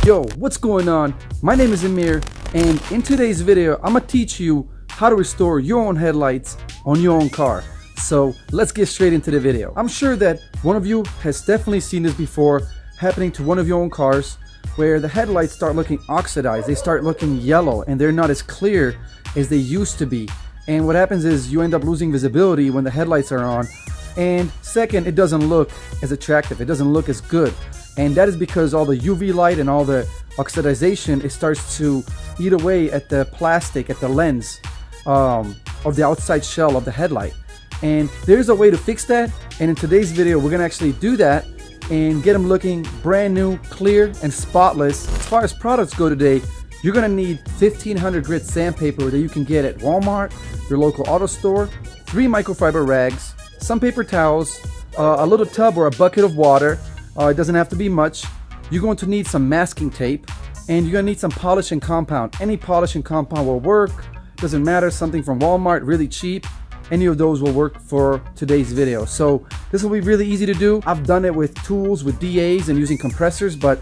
Yo, what's going on? My name is Amir, and in today's video I'm gonna teach you how to restore your own headlights on your own car. So let's get straight into the video. I'm sure that one of you has definitely seen this before happening to one of your own cars, where the headlights start looking oxidized, they start looking yellow, and they're not as clear as they used to be. And what happens is you end up losing visibility when the headlights are on. And second, it doesn't look as attractive, it doesn't look as good. And that is because all the UV light and all the oxidization, it starts to eat away at the plastic, at the lens of the outside shell of the headlight. And there's a way to fix that, and in today's video we're gonna actually do that and get them looking brand new, clear, and spotless. As far as products go today, you're gonna need 1500 grit sandpaper that you can get at Walmart, your local auto store, 3 microfiber rags, some paper towels, a little tub or a bucket of water. It doesn't have to be much. You're going to need some masking tape, and you're gonna need some polishing compound. Any polishing compound will work, doesn't matter, something from Walmart, really cheap. Any of those will work for today's video. So this will be really easy to do. I've done it with tools, with DAs, and using compressors, but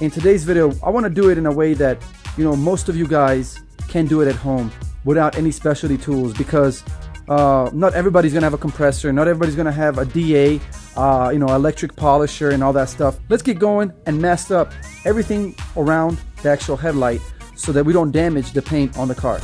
in today's video I want to do it in a way that, you know, most of you guys can do it at home without any specialty tools, because not everybody's gonna have a compressor, not everybody's gonna have a DA, you know, electric polisher and all that stuff. Let's get going and mask up everything around the actual headlight so that we don't damage the paint on the car.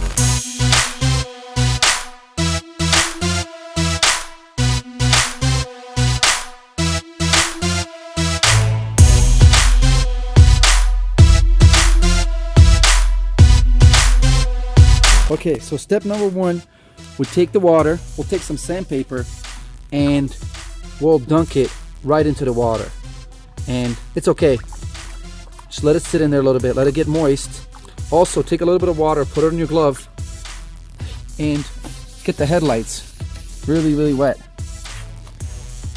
Okay, so step number one, we take the water, we'll take some sandpaper, and we'll dunk it right into the water. And it's okay, just let it sit in there a little bit, let it get moist. Also, take a little bit of water, put it on your glove, and get the headlights really wet.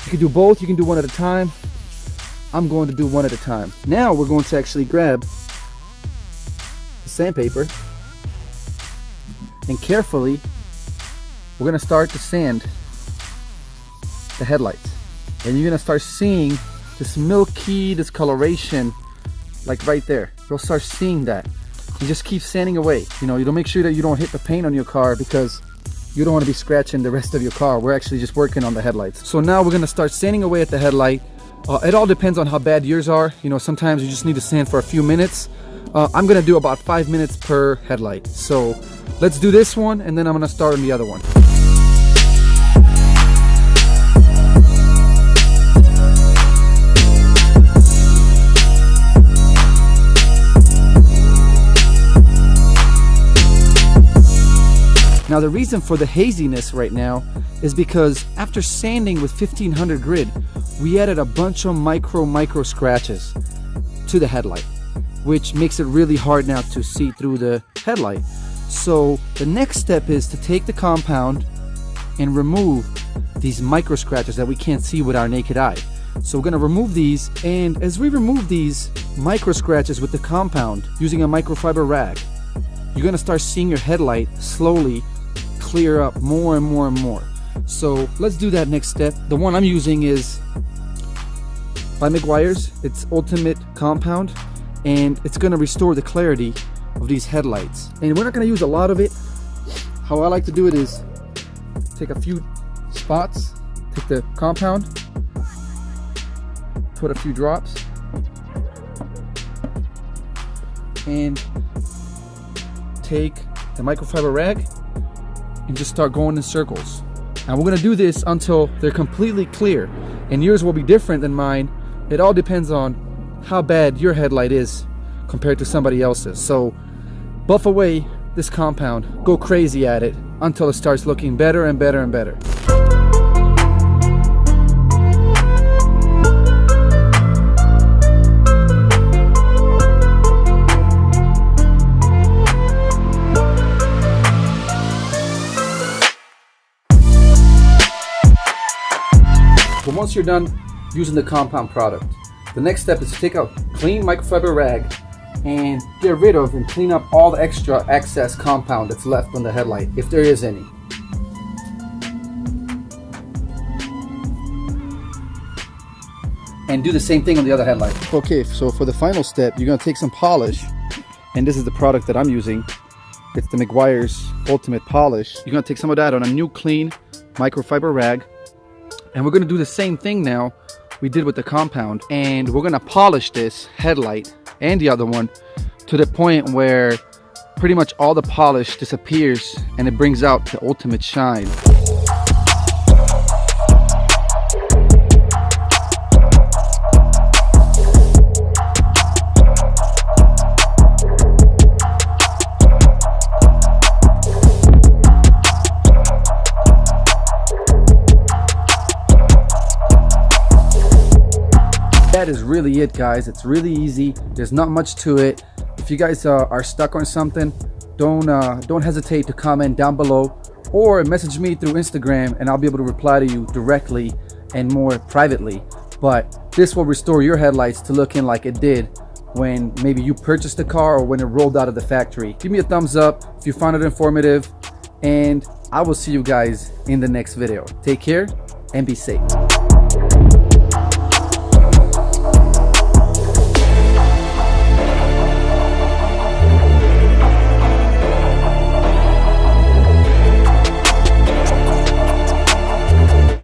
You can do both, you can do one at a time. I'm going to do one at a time. Now we're going to actually grab the sandpaper, and carefully we're gonna start to sand the headlights, and you're gonna start seeing this milky discoloration, like right there. You'll start seeing that. You just keep sanding away. You know, you don't make sure that you don't hit the paint on your car, because you don't want to be scratching the rest of your car. We're actually just working on the headlights. So now we're gonna start sanding away at the headlight. It all depends on how bad yours are. You know, sometimes you just need to sand for a few minutes. I'm gonna do about 5 minutes per headlight. So let's do this one, and then I'm gonna start on the other one. Now the reason for the haziness right now is because after sanding with 1500 grit, we added a bunch of micro scratches to the headlight, which makes it really hard now to see through the headlight. So the next step is to take the compound and remove these micro scratches that we can't see with our naked eye. So we're gonna remove these, and as we remove these micro scratches with the compound using a microfiber rag, you're gonna start seeing your headlight slowly clear up more and more and more. So let's do that next step. The one I'm using is by Meguiar's. It's Ultimate Compound, and it's gonna restore the clarity of these headlights. And we're not gonna use a lot of it. How I like to do it is take a few spots, take the compound, put a few drops, and take the microfiber rag and just start going in circles. And we're gonna do this until they're completely clear. And yours will be different than mine. It all depends on how bad your headlight is compared to somebody else's. So buff away this compound, go crazy at it until it starts looking better and better and better. But once you're done using the compound product, the next step is to take a clean microfiber rag and get rid of and clean up all the extra excess compound that's left on the headlight, if there is any. and do the same thing on the other headlight. Okay, so for the final step, you're gonna take some polish, and this is the product that I'm using. It's the Meguiar's Ultimate Polish. You're gonna take some of that on a new clean microfiber rag, and we're gonna do the same thing now we did with the compound, and we're gonna polish this headlight and the other one to the point where pretty much all the polish disappears and it brings out the ultimate shine. That is really it, guys. It's really easy. There's not much to it. If you guys are stuck on something, don't hesitate to comment down below or message me through Instagram, and I'll be able to reply to you directly and more privately. But this will restore your headlights to looking like it did when maybe you purchased the car or when it rolled out of the factory. Give me a thumbs up if you found it informative, and I will see you guys in the next video. Take care and be safe.